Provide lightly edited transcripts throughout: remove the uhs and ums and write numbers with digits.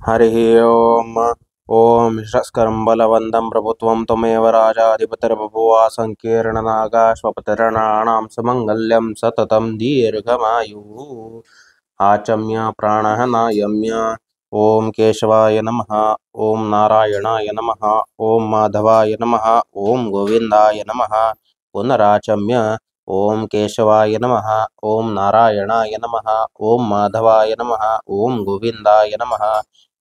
हरिः ओम्। ॐ शस्करं बलवन्तं प्रभुत्वं त्वमेव राजाधिपतिर्बभूवा सङ्कीर्णनागाश्वपतिर्णाणां सुमङ्गल्यं सततं दीर्घमायुः। आचम्य प्राणः नायम्य। ॐ केशवाय नमः। ॐ नारायणाय नमः। ॐ माधवाय नमः। ॐ गोविन्दाय नमः। पुनराचम्य ॐ केशवाय नमः। ॐ नारायणाय नमः। ॐ माधवाय नमः। ॐ गोविन्दाय नमः।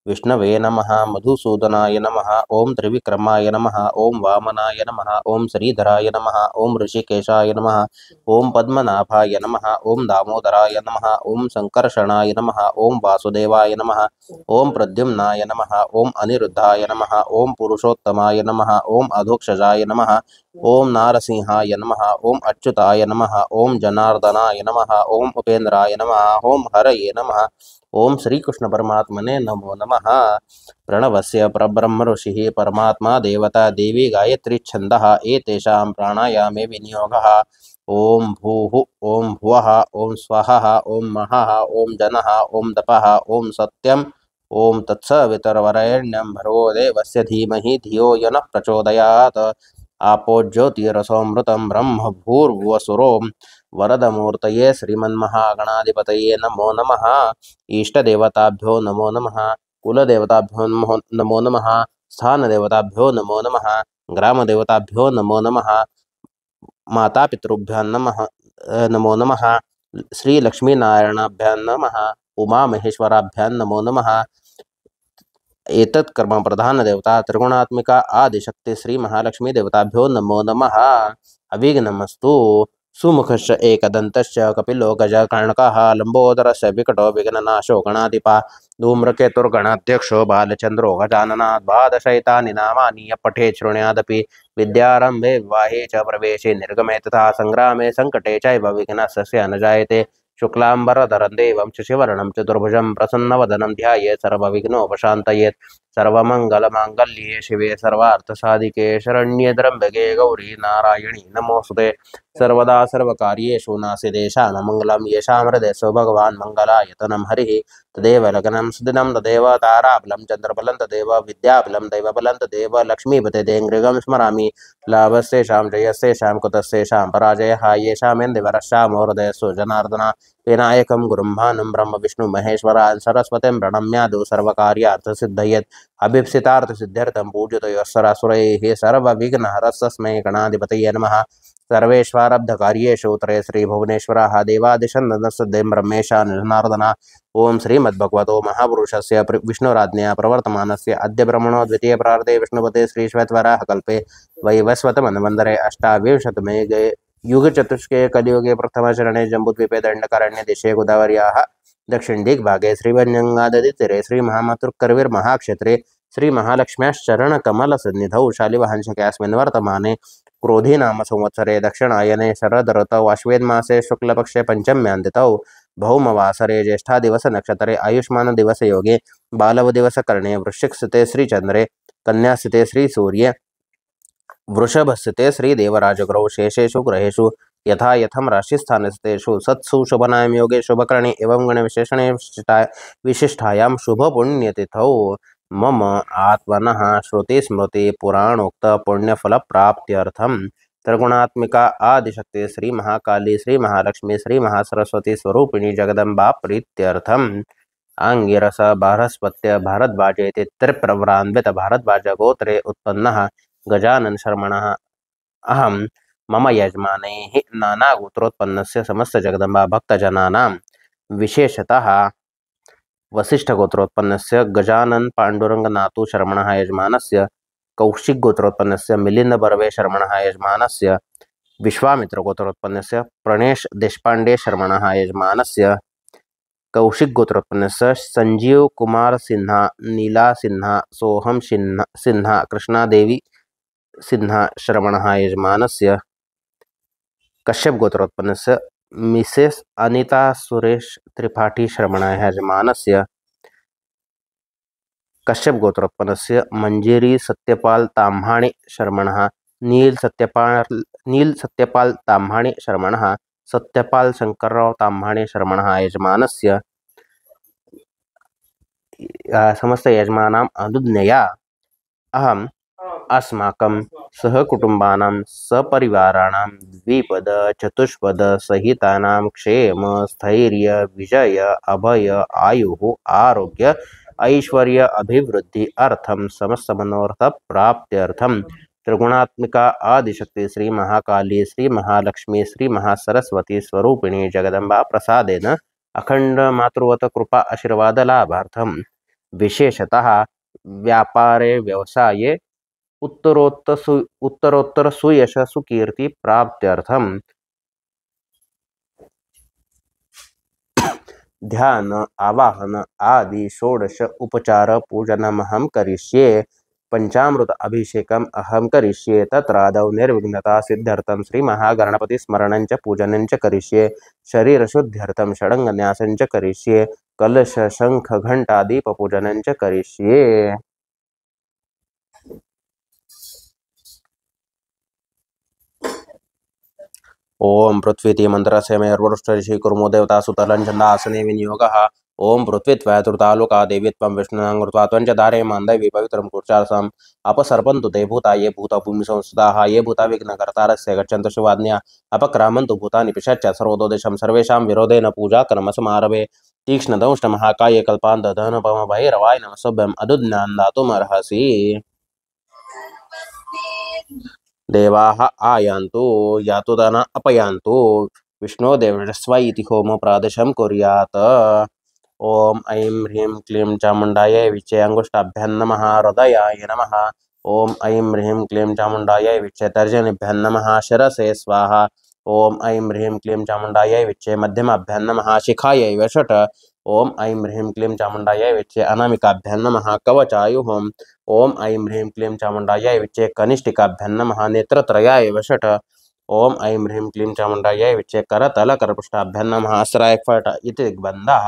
विष्णवे नमः। मधुसूदनाय नमः। ॐ त्रिविक्रमाय नमः। ॐ वामनाय नमः। ॐ श्रीधराय नमः। ॐ ऋषिकेशाय नमः। ॐ पद्मनाभाय नमः। ॐ दामोदराय नमः। ॐ संकर्षणाय नमः। ॐ वासुदेवाय नमः। ॐ प्रद्युम्नाय नमः। ॐ अनिरुद्धाय नमः। ॐ पुरुषोत्तमाय नमः। ॐ अधोक्षजाय नमः। ॐ नारसिंहाय नमः। ॐ अच्युताय नमः। ॐ जनार्दनाय नमः। ॐ उपेन्द्राय नमः। ॐ हरये नमः। ओम श्री कृष्ण परमात्मने नमो नमः। प्रणवस्य परब्रह्म ऋषिः परमात्मा देवता देवी गायत्री छन्दः एतेषां प्राणायामे विनियोगः। ओम भूः ओम भुवः ओम स्वः ओम महः ओम जनः ओम तपः ओम सत्यम् ओम तत्सवितुर्वरेण्यं भर्गो देवस्य धीमहि धियो यो नः प्रचोदयात्। आपो ज्योतिरसोमृतं ब्रह्म भूर्भुवस्सुरो वरदमूर्तये श्रीमन्महागणाधिपतये नमो नमः। इष्टदेवताभ्यो नमो नमः। कुलदेवताभ्यो नमो नमः। स्थानदेवताभ्यो नमो नमः। ग्रामदेवताभ्यो नमो नमः। मातापितृभ्यां नमः नमो नमः। श्रीलक्ष्मीनारायणाभ्यां नमः। उमामहेश्वराभ्यां नमो नमः। एतत् कर्म प्रधान देवता त्रिगुणात्मिका आदिशक्ति श्री महालक्ष्मी देवताभ्यो नमो नमः। अविघ्नमस्तु। सुमुखश्च एकदन्तश्च कपिलो गजकर्णकः लम्बोदरस्य विकटो विघ्ननाशो गणाधिपा धूम्रकेतुर्गणाध्यक्षो बालचन्द्रो गजाननात् द्वादशैतानि नामानि यः पठेत् शृणुयादपि विद्यारम्भे विवाहे च प्रवेशे निर्गमे तथा सङ्ग्रामे सङ्कटे चैव विघ्नस्य न जायते। शुक्लाम्बरधरं देवं शशिवर्णं चतुर्भुजं प्रसन्नवदनं ध्यायेत् सर्वविघ्नोपशान्तयेत्। सर्वमङ्गलमाङ्गल्ये शिवे सर्वार्थसाधिके शरण्ये त्र्यम्बके गौरी नारायणी नमोऽस्तुते। सर्वदा सर्वकार्येषु नास्ति मंगलम येषां हृदयेषु भगवान् मङ्गलायतनं हरिः तदेव लग्नं सुदिनं तदेव ताराबलं चन्द्रबलं तदेव विद्याबलं दैवबलं तदेव लक्ष्मीपते मृगं स्मरामि। लाभस्तेषां जयस्तेषां कुतस्तेषां पराजयः येषामेन्दिवरश्चामो हृदयस्सु जनार्दन विनायकं गुरुं भानुं ब्रह्म विष्णु महेश्वरान् सरस्वतीं प्रणम्यादौ सर्वकार्यार्थसिद्धयेत्। अभीप्सितार्थसिद्ध्यर्थं पूजितो सरासुरैः सर्वविघ्नहरस्तस्मै गणाधिपतये नमः। सर्वेष्वारब्धकार्येषु त्रय श्रीभुवनेश्वराः देवादिशन्नस्तद्दैं ब्रह्मेशा जनार्दन। ओं श्रीमद्भगवतो महापुरुषस्य विष्णुराज्ञया प्रवर्तमानस्य अद्य ब्रह्मणो द्वितीय प्रार्थे विष्णुपते श्रीश्वेतवराहकल्पे वैवस्वतमन्वन्तरे अष्टाविंशतमे युगचतुष्के कलियुगे प्रथमचरणे जम्बूद्वीपे दण्डकारण्ये देशे गोदावर्याः दक्षिणदिग्भागे श्रीवन्यङ्गादीतीरे श्रीमहामतुर्करवीर्महाक्षेत्रे श्रीमहालक्ष्म्याश्चरणकमलसन्निधौ शालिवाहनशके वर्तमाने क्रोधी नाम संवत्सरे दक्षिणायने शरद ऋतौ आश्वेदमासे शुक्लपक्षे पंचम्यां तिथौ भौमवासरे ज्येष्ठादिवस नक्षत्रे आयुष्मान दिवस योगे बालव दिवस कर्णे वृश्चिक स्थिते श्रीचंद्रे कन्या स्थिते श्रीसूर्ये वृषभ स्थिते श्रीदेवराजगुरौ शेषेषु ग्रहेषु यथा यथं राशिस्थानस्थितेषु सत्सु शुभनाम योगे शुभकर्णे एवं गणविशेषणे विशिष्टायां शुभपुण्यतिथौ मम आत्मनः श्रुतिस्मृति पुराणोक्त पुण्यफल प्राप्त्यर्थम त्रिगुणात्मिका आदिशक्ति श्री महाकाली श्री महालक्ष्मी श्री महासरस्वती स्वरूपिणी जगदम्बा प्रीत्यर्थम आंगिरस बृहस्पत्य भारद्वाजेति त्रिप्रवरान्वित भारद्वाज गोत्रे उत्पन्नः गजानन शर्मणः अहम मम यजमानैः नानागोत्रोत्पन्नस्य समस्त जगदम्बा भक्तजनानां विशेषतः वसिष्ठगोत्रोत्पन्नस्य गजानन पाण्डुरङ्गनाथु शर्मणः यजमानस्य कौशिकगोत्रोत्पन्नस्य मिलिंद बर्वे शर्मणः यजमानस्य विश्वामित्रगोत्रोत्पन्नस्य प्रणेश देशपांडे शर्मणः यजमानस्य कौशिकगोत्रोत्पन्नस्य संजीव कुमार सिन्हा नीला सिन्हा सोहम सिन्हा कृष्णादेवी सिन्हा शर्मणः यजमानस्य कश्यप गोत्रोत्पन्नस्य मिसेस अनिता सुरेश त्रिपाठी शर्मणः यजमानस्य कश्यप गोत्रोत्पन्नस्य मंजेरी सत्यपाल ताम्हाणे शर्मणः नील सत्यपाल ताम्हाणे शर्मणः सत्यपाल शंकरराव ताम्हाणे शर्मणः यजमानस्य समस्त यजमानाम् अनुज्ञया अहम् अस्माकं सहकुटुम्बानां सपरिवाराणां द्विपद चतुष्पद सहितानां क्षेम स्थैर्य विजय अभय आयुः आरोग्य ऐश्वर्य अभिवृद्धि अर्थम समस्त मनोरथ प्राप्त्यर्थम त्रिगुणात्मिका आदिशक्ति श्री महाकाली श्री महालक्ष्मी श्री महासरस्वती स्वरूपिणी जगदम्बा प्रसादेन अखंड मातृवत कृपा आशीर्वाद लाभार्थम विशेषतः व्यापारे व्यवसाये उत्तरोत्तर सुयश सुकीर्ति प्राप्त्यर्थम ध्यान आवाहन आदि षोडश उपचार पूजनमहं करिष्ये। पंचामृत अभिषेकम अहम करिष्ये। तत्रादौ निर्विघ्नता सिद्ध्यर्थम श्री महागणपति स्मरणं च पूजनं च करिष्ये। शरीर शुद्ध्यर्थम षडंग न्यासं च करिष्ये। कलश शंख घंटा दीप पूजनं च करिष्ये। ओम पृथ्वीति मंत्रस्य मे अर्वरुष्टऋषि कुर्मो देवता सुतलं छन्दासने विनियोगः। ओम पृथ्वी त्वयतुर्तालोका देवी त्वं विष्णुनाङ्कृत्वा त्वञ्च धारयमान् दैवी पवित्रं कुर्चासम् अपसर्पन्तु ते भूता ये भूता भूमि संस्थिताः ये भूता विघ्नकर्तारस्य गच्छन्तु शिवाज्ञा अपक्रामन्तु भूतानि पिशाच्च सर्वतोदिशं सर्वेषां विरोधेन पूजा कर्म समारभे। तीक्ष्णदंष्ट महाकाये कल्पान्त दहनपम भैरवाय नमस्तुभ्यम् अनुज्ञां दातुमर्हसि। देवाः आयान्तु यातु दाना अपयान्तु विष्णो देवस्व इति होमो प्रादेशं कुर्यात्। ओम ऐं ह्रीं क्लीं चामुण्डायै विच्चे अंगुष्ठाभ्यां नमः। हृदयाय नमः। ओम ऐं ह्रीं क्लीं चामुण्डायै विच्चे तर्जनीभ्यां नमः। शिरसे स्वाहा। ओम ऐं ह्रीं क्लीं चामुण्डायै विच्चे मध्यमाभ्यां नमः। शिखायै वषट्। ओम ऐं ह्रीं क्लीं चामुण्डायै विच्चे अनामिकाभ्यां नमः। कवचायुः। ओम ऐं ह्रीं क्लीं चामुण्डायै विच्चे कनिष्ठिकाभ्यां नमः। नेत्रत्रयाय वषट्। ओम ऐं ह्रीं क्लीं चामुण्डायै विच्चे करतलकरपृष्ठाभ्यां नमः। अस्राय फट् इति दिग्बन्धः।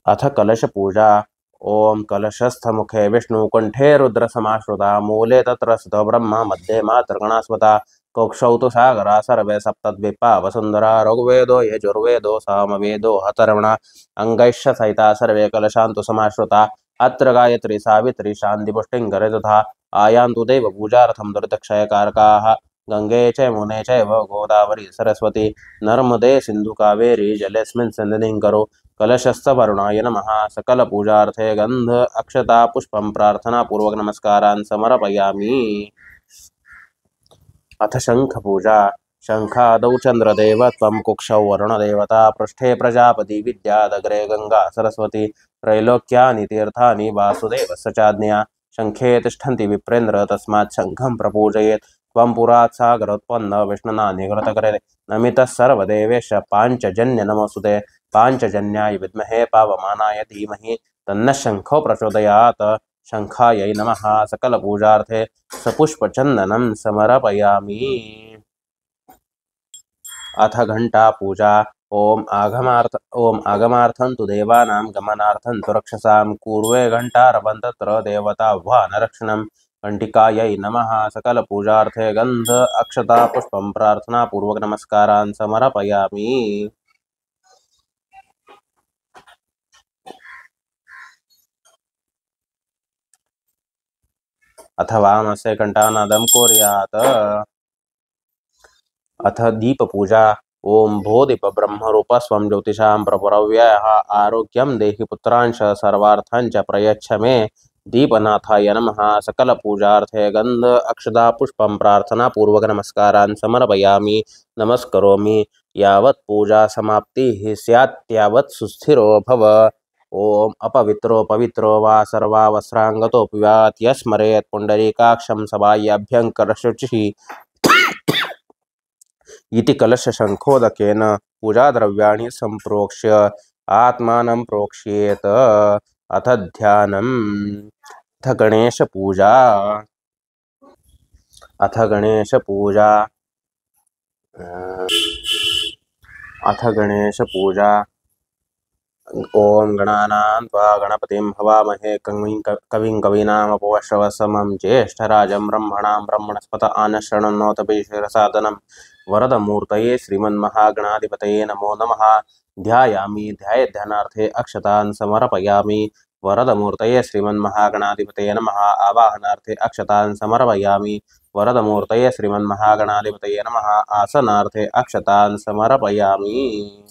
अथ कलश पूजा। ओम कलशस्थ मुखे विष्णु कंठे रुद्र समाश्रुता मूले तत्र स्थितो ब्रह्म मध्ये मातृगणास्मता कक्षौ तु सागरा सर्वे सप्तद्वीपा वसुंधरा ऋग्वेदो यजुर्वेदो सामवेदो अथर्वणा अंगैश्च सहिता सर्वे कलशान्तु समाश्रुता अत्र गायत्री सावित्री शान्तिपुष्टिङ्करे तथा आयान्तु देव पूजार्थं दुरितक्षयकारकाः गंगे च मुने चैव गोदावरी सरस्वती नर्मदे सिन्धु कावेरी जलेऽस्मिन् सन्निधिं करो। कलशस्थवर्णाय नमः। सकल पूजार्थे गंध अक्षता पुष्पं प्रार्थना पूर्वक नमस्कारान् समर्पयामि। अथ शंख पूजा। शंखादौ चंद्रदेव त्वं कुक्षौ वरुणदेवता पृष्ठे प्रजापति विद्यादग्रे गंगा सरस्वती त्रैलोक्यानि तीर्थानि वासुदेवस्य चाज्ञया। शंखे तिष्ठन्ति विप्रेन्द्र तस्मात् शंखं प्रपूजयेत्। त्वं पुरात् सागरोत्पन्न विष्णुना निगृतकरे नमितः सर्वदेवेश पाञ्चजन्य नमोऽस्तुते। पाञ्चजन्याय विद्महे पावमानाय धीमहि तन्नः शंखो प्रचोदयात्। शंखायै नमः। सकल पूजार्थे सपुष्पचन्दनं समर्पयामि। अथ घंटा पूजा। ओम आगमार्थं तु देवानां गमनार्थं तु रक्षसां पूर्वे घंटारवं तत्र देवताह्वानरक्षणं। घंटिकायै नमः। सकल पूजार्थे गंध अक्षता पुष्पं प्रार्थना पूर्वक नमस्कारान् समर्पयामि। अथ वामस्य घंटानादं कुर्यात्। अथ दीप पूजा। ओम भोदीप ब्रह्मरूप स्वं ज्योतिषां प्रपुरव्ययः आरोग्यं देहि पुत्रांश सर्वार्थांच प्रयच्छ मे। दीपनाथाय नमः। सकल पूजार्थे गंध अक्षता पुष्पं प्रार्थना पूर्वक नमस्कारान् समर्पयामि। नमस्करोमि। यावत् पूजा समाप्तिः स्यात् यावत् सुस्थिरो भव। ओम अपवित्रो पवित्रो वा सर्वावस्रांगतोऽपि वा यस्मरेत् पुण्डरीकाक्षं सबाह्याभ्यङ्करशुचिः इति कलशशङ्खोदकेन पूजाद्रव्याणि सम्प्रोक्ष्य आत्मानं प्रोक्ष्येत। अथ ध्यानम्। अथ गणेशपूजा। अथ गणेशपूजा। अथ गणेशपूजा। ओम गणानां त्वा गणपतिं हवामहे कविं कवीनामुपमश्रवस्तमं ज्येष्ठराजं ब्रह्मणां ब्रह्मणस्पत आनः शृण्वन्नोत शिरसादनम्। वरदमूर्तये श्रीमन्महागणाधिपतये नमो नमः। ध्यायामि ध्यानार्थे अक्षतान् समर्पयामि। वरदमूर्तये श्रीमन्महागणाधिपतये नमः। आवाहनार्थे अक्षतान् समर्पयामि। वरदमूर्तये श्रीमन्महागणाधिपतये नमः। आसनार्थे अक्षतान् समर्पयामि।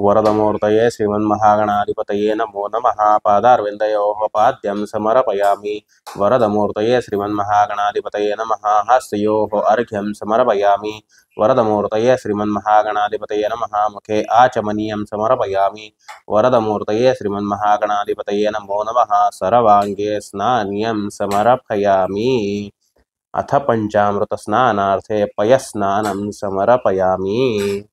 वरदमूर्तये श्रीमन्महागणाधिपतये नमो नमः। पादारविन्दयोः पाद्यं समर्पयामि। वरदमूर्तये श्रीमन्महागणाधिपतये नमः। हस्तयोः अर्घ्यं समर्पयामि। वरदमूर्तये श्रीमन्महागणाधिपतये नमः। मुखे आचमनीयं समर्पयामि। वरदमूर्तये श्रीमन्महागणाधिपतये नमो नमः। सर्वाङ्गे स्नान्यं समर्पयामि। अथ पञ्चामृतस्नानार्थे पयस्नानं समर्पयामि।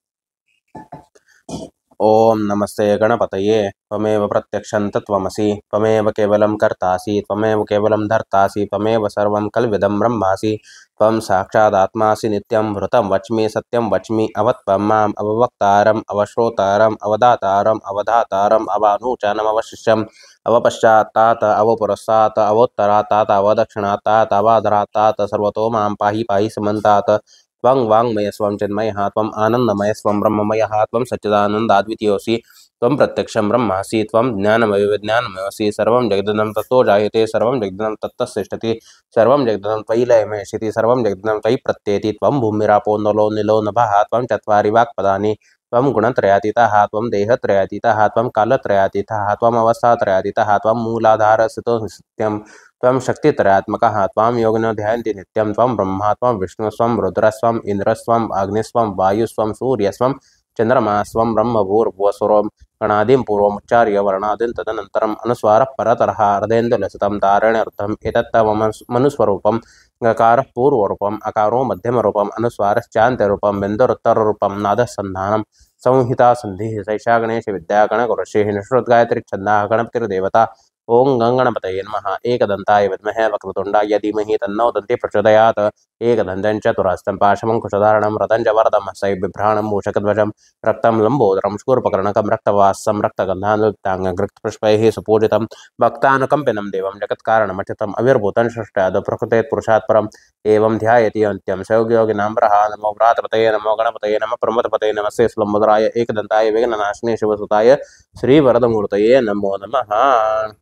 ओम नमस्ते गणपतये। त्वमेव प्रत्यक्षं तत्त्वमसि। त्वमेव केवलं कर्तासि। त्वमेव केवलं धर्तासि। त्वमेव सर्वं कल्विदं ब्रह्मासि। त्वं साक्षादात्मासि नित्यं भृतं वच्मि सत्यं वच्मि। अवत्वं माम् अववक्तारम् अवश्रोतारम् अवदातारम् अवधातारम् अवानूचानम् अवशिष्यम् अवपश्चात्तात अवपुरस्तात् अवोत्तरात्तात अवदक्षिणात्तात अवाधरात्तात सर्वतो मां पाहि पाहि समन्तात्। त्वं वाङ्मयस्वं चिन्मयः त्वम् आनन्दमयस्वं ब्रह्ममयः त्वं सच्चिदानन्दाद्वितीयोऽसि। त्वं प्रत्यक्षं ब्रह्मासि। त्वं ज्ञानमयविज्ञानमयसि। सर्वं जगदिदं तत्तो जायते सर्वं जगदिदं तत्तस्तिष्ठति सर्वं जगदिदं त्वयि लयमयसिति सर्वं जगदिदं त्वयि प्रत्येति। त्वं भूमिरापो नलो निलो नभः त्वं चत्वारि वाक्पदानि। त्वं गुणत्रयातीतः त्वं देहत्रयातीतः त्वं कालत्रयातीतः त्वम् अवस्थात्रयातीतः त्वं मूलाधारस्थितो नित्यं त्वं शक्तित्रयात्मकः। त्वां योगिनो ध्यायन्ति नित्यं। त्वं ब्रह्मा त्वं विष्णुस्त्वं रुद्रस्त्वं इन्द्रस्त्वं अग्निस्त्वं वायुस्त्वं सूर्यस्त्वं चन्द्रमास्त्वं ब्रह्मभूर्भुवस्वरं गणादिं पूर्वमुच्चार्य वर्णादीन् तदनन्तरम् अनुस्वारः परतरः अर्धेन्दुलसितं तारेण्यर्थम् एतत्तमनुस्वरूपं। गकारः पूर्वरूपम् अकारो मध्यमरूपम् अनुस्वारश्चान्त्यरूपं बिन्दुरुत्तररूपं नादः सन्धानं संहिता सन्धिः। सैषा गणेशविद्या गणगुरुषेः निःश्रुतगायत्रीच्छन्दः गणपतिर्देवता। ओं गणपतये नमः। एकदन्ताय विद्महे वक्रतुण्डाय धीमहि तन्नो दन्तिः प्रचोदयात्। एकदन्तं चतुरस्तं पाशमङ्कुशधारणं रतं च वरदं हस्तैः बिभ्राणं मूषकध्वजं रक्तं लम्बोदरं शूर्पकर्णकं रक्तवासं रक्तगन्धानुयुक्ताङ्गं गृहीतपुष्पैः सुपूजितं भक्तानुकम्पिनं देवं जगत्कारणमच्युतम् अविर्भूतं सृष्टाद् प्रकृतेः पुरुषात् परम् एवं ध्यायति अन्त्यं सयोगियोगिनां प्रहा। नमो व्रातपतये नमो गणपतये नमः प्रमथपतये नमस्ते स्लम्बोदराय एकदन्ताय विघ्ननाशिने शिवसुताय श्रीवरदमूर्तये नमो नमः।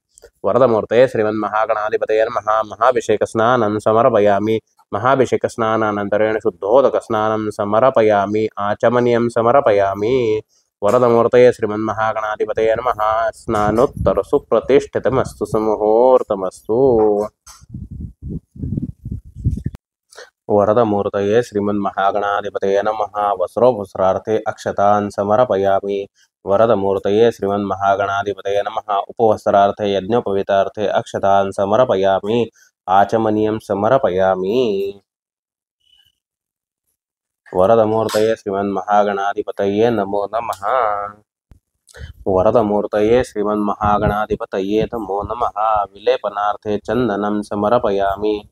वरदमूर्तये श्रीमन्महागणाधिपतये नमः। महाभिषेकस्नानं समर्पयामि। महाभिषेकस्नानानन्तरेण शुद्धोदकस्नानं समर्पयामि। आचमनीयं समर्पयामि। वरदमूर्तये श्रीमन्महागणाधिपतये नमः। स्नानोत्तरसुप्रतिष्ठितमस्तु सुमुहूर्तमस्तु। वरदमूर्तये श्रीमन्महागणाधिपतये नमः। वस्रोपसरार्थे अक्षतान् समर्पयामि। वरदमूर्तये श्रीमन्महागणाधिपतये नमः। उपवस्त्रार्थे यज्ञोपवीतार्थे अक्षतान् समर्पयामि। आचमनीयं समर्पयामि। वरदमूर्तये श्रीमन्महागणाधिपतये नमो नमः। वरदमूर्तये श्रीमन्महागणाधिपतये नमो नमः। विलेपनार्थे चन्दनं समर्पयामि।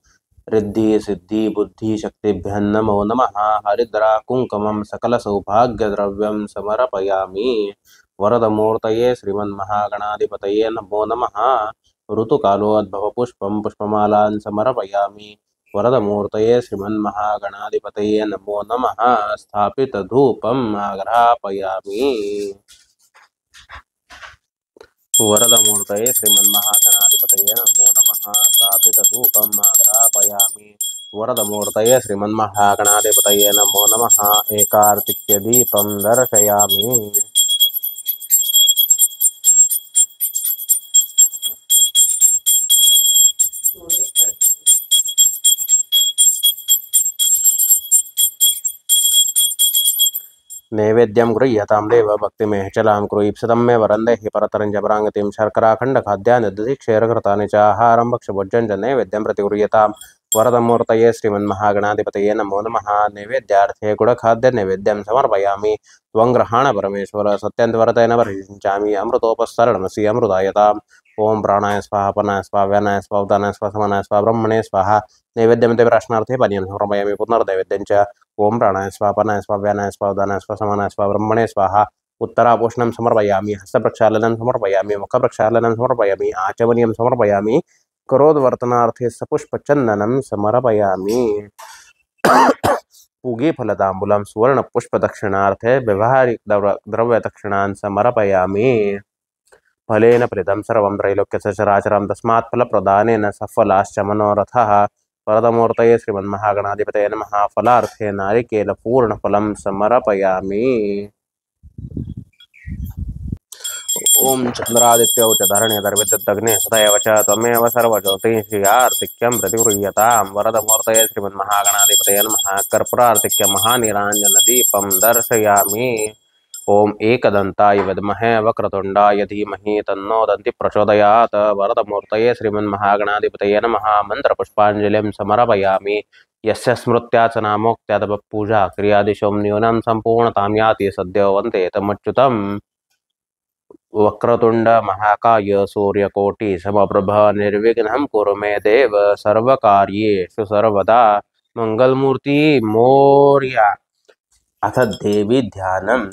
रिद्धि सिद्धि बुद्धि शक्तिभ्यं नमो नमः। हरिद्रा कुङ्कुमं सकलसौभाग्यद्रव्यं समर्पयामि। वरदमूर्तये श्रीमन्महागणाधिपतये नमो नमः। ऋतुकालोद्भवपुष्पं पुष्पमालान् समर्पयामि। वरदमूर्तये श्रीमन्महागणाधिपतये नमो नमः। स्थापितधूपम् आघ्रापयामि। वरदमूर्तये श्रीमन्महागणाधिपतये नमो नमः। स्थापितधूपम् आघ्रापयामि। वरदमूर्तये श्रीमन्महागणाधिपतये नमो नमः। एकार्तिक्यदीपं दर्शयामि। नैवेद्यं गृह्यतां देव भक्तिमेहचलां कुरुईप्सितं मे वरं देहि परतरं च पराङ्गतिं शर्कराखण्डखाद्यानि दधिक्षीरघृतानि च आहारं भक्ष्यभोज्यं च नैवेद्यं प्रतिगृह्यतां। वरदमूर्तये श्रीमन्महागणाधिपतये नमो नमः। नैवेद्यार्थे गुडखाद्यनैवेद्यं समर्पयामि। त्वं गृहाण परमेश्वर सत्यन्तिवरतेन परिषिञ्चामि। अमृतोपस्सरणमसि अमृतायताम्। ओं प्राणाय स्वाहा अपानाय स्वाहा व्यानाय स्वाहा उदानाय स्वाहा समानाय स्वाहा ब्रह्मणे स्वाहा। नैवेद्यमिति प्रश्नार्थे पानीयं समर्पयामि पुनर्नैवेद्यं च। ओं प्राणाय स्वाहा अपानाय स्वाहा व्यानाय स्वाहा उदानाय स्वाहा समानाय स्वाहा ब्रह्मणे स्वाहा। उत्तरापोषणं समर्पयामि। हस्तप्रक्षालनं समर्पयामि। मुखप्रक्षालनं समर्पयामि। आचमनीयं समर्पयामि। करोद्वर्तनार्थे सपुष्पचन्दनं समर्पयामि। पूगीफलताम्बूलं सुवर्णपुष्पदक्षिणार्थे व्यवहारिकद्रव्यदक्षिणान् समर्पयामि। फलेन प्रीतं सर्वं त्रैलोक्यस्य चराचरं तस्मात् फलप्रदानेन सफलाश्च मनोरथः। वरदमूर्तये श्रीमन्महागणाधिपतये नमः। फलार्थे नारिकेलपूर्णफलं समर्पयामि। ओम चंद्रादित्य च धरणिधर्विद्युदग्ने सदैव च त्वमेव सर्वज्योतिषियार्तिक्यं प्रतिगृह्यतां। वरदमूर्तये श्रीमन्महागणाधिपतये नमः। कर्पूरार्तिक्यं महानिराञ्जनदीपं दर्शयामि। ओम एकदन्ताय विद्महे वक्रतुण्डाय धीमहि तन्नो दन्ति प्रचोदयात्। वरदमूर्तये श्रीमन्महागणाधिपतये नमः। मन्त्रपुष्पाञ्जलिं समर्पयामि। यस्य स्मृत्या च नामोक्त्यादपूजा क्रियादिशो न्यूनं सम्पूर्णतां याति सद्यो वन्दे तमच्युतम्। वक्रतुंड महाकाय सूर्यकोटि समप्रभ निर्विघ्नं कुरु मे देव सर्वकार्येषु सर्वदा मंगलमूर्ति मोर्या। अथ देवी ध्यानम्।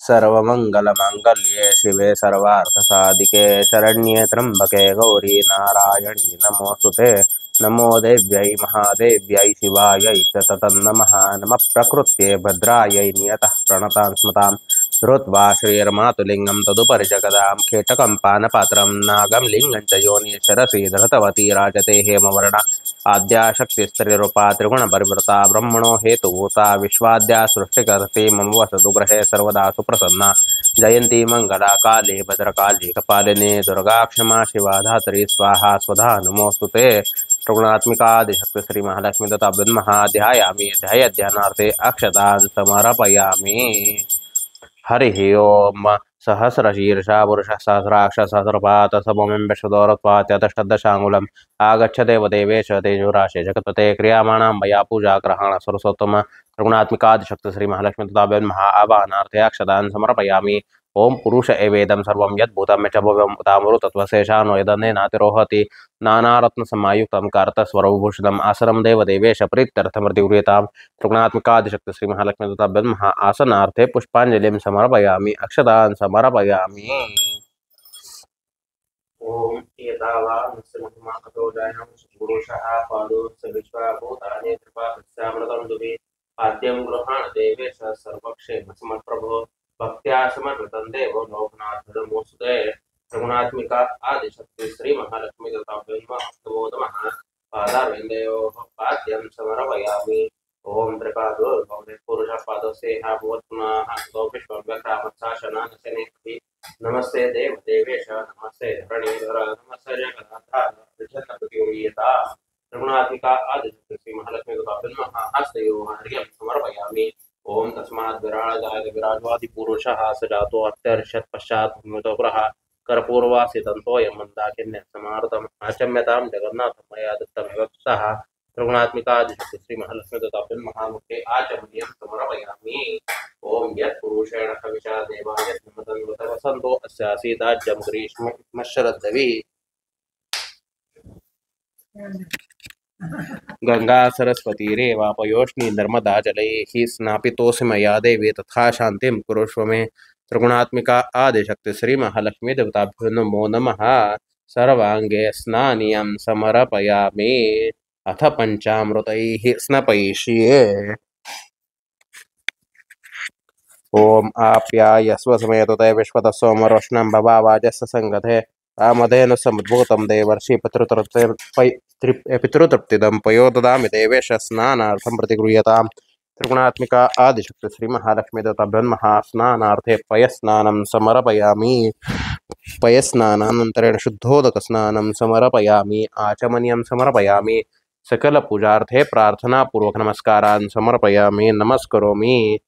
सर्वमंगलमांगल्ये शिवे सर्वार्थसाधिके शरण्ये त्र्यंबके गौरी नारायणी नमोस्तुते। नमो देव्यै महादेव्यै शिवायै सततं नमः। नमः प्रकृत्यै भद्रायै नियतः प्रणतां स्मतां श्रुत्वा श्रीर्मातुलिङ्गं तदुपरि जगदां खेटकं पानपात्रं नागं लिङ्गं च योनि शरसि धृतवती राजते हेमवर्णा आद्याशक्तिस्त्रिरूपा त्रिगुणपरिवृता ब्रह्मणो हेतुभूता विश्वाद्या सृष्टिकर्त्री मम वसतु गृहे सर्वदा सुप्रसन्ना। जयन्ती मंगला काली भद्रकाली कपालिनी दुर्गा क्षमा शिवा धात्री स्वाहा स्वधा नमोस्तुते। त्रिगुणात्मिकादिशक्ति श्री महालक्ष्मी तथा ब्रह्मध्यायामी ध्यानार्थे अक्षतान् समर्पयामि। हरिः ओम सहस्रशीर्षा पुरुषः सहस्राक्ष सहस्रपात सममिम्बशदोरत्वात्यतष्टदशाङ्गुलम् आगच्छ देवदेवेश तेजोराशे जगत्पते क्रियामाणां मया पूजा ग्रहण सरस्वतम त्रिगुणात्मिकादिशक्ति श्री महालक्ष्मी तथा ब्रह्मा आवाहनार्थे अक्षतान् समर्पयामि। ओम पुरुष एवेदं सर्वं यद्भूतं च भव्यं उदामृतत्वशेषानो यदनेनातिरोहति नानारत्नसमायुक्तं कार्तस्वरभूषितम् आसनं देवदेवेश प्रीत्यर्थमृतिगृह्यतां। त्रिगुणात्मिकादिशक्ति श्री महालक्ष्मी तथा ब्रह्मा आसनार्थे पुष्पांजलिं समर्पयामि अक्षतान् समर्पयामि। ओम एतावानस्य महिमाकतो जायं पुरुषः पादोस्य विश्वाभूतानि कृपाकृत्यामृतं दुभि आद्यं गृहाण देवेश सर्वक्षेम समप्रभो भक्त्या समर्पितं देवो लोकनाथ नमोस्तुते। त्रिगुणात्मिका आदिशक्ति श्री महालक्ष्मी तथा ब्रह्मा नमो नमः। पादारविन्दयोः पाद्यं समर्पयामि। ओम त्रिपादोर्भवते पुरुषः पादस्य भवत्पुनः तौ विश्वव्यक्रामत्साशनानशनेऽपि नमस्ते देव देवेश नमस्ते धरणीधर नमस्ते जगन्नाथ प्रतियोगिता। त्रिगुणात्मिका आदिशक्ति श्री महालक्ष्मी तथा ब्रह्मः हस्तयोः हर्यं समर्पयामि। ओम तस्माद् विराजदाय विराजवादिपुरुषः स जातो अत्यर्षत् पश्चात् मृतोपरः कर्पूर्वासितन्तोऽयं मन्दाकिन्यः समारुतम् आचम्यतां जगन्नाथं मया दत्तमेव सः। त्रिगुणात्मिकादिशक्ति श्री महालक्ष्मी तथा ब्रह्ममुखे आचमनीयं समर्पयामि। ओम यत्पुरुषेण कविशा देवा यत्नमतन्वतवसन्तो अस्यासीदाज्यं ग्रीष्मशरद्दवि गंगा सरस्वती रेवा पयोष्णी नर्मदा जलैः स्नापितोऽसि मया देवी तथा शान्तिं कुरुष्व मे। त्रिगुणात्मिका आदिशक्ति श्री महालक्ष्मी देवताभ्यो नमो नमः। सर्वांगे स्नानियं समर्पयामि अथ पंचामृतैः स्नपयिष्ये। ओम आप्यायस्व समेतते विश्वतः सोमरोष्णं भवावाजस्य संगते आमधेन समुद्भूतं देवर्षि पितृतृप्तिदं पयो ददामि देवेश स्नानार्थं प्रतिगृह्यताम्। त्रिगुणात्मिका आदिशक्ति श्री महालक्ष्मी तथा ब्रह्मः स्नानार्थे पयस्नानं समर्पयामि। पयस्नानानन्तरेण शुद्धोदकस्नानं समर्पयामि आचमनीयं समर्पयामि। सकलपूजार्थे प्रार्थनापूर्वक नमस्कारान् समर्पयामि नमस्करोमि।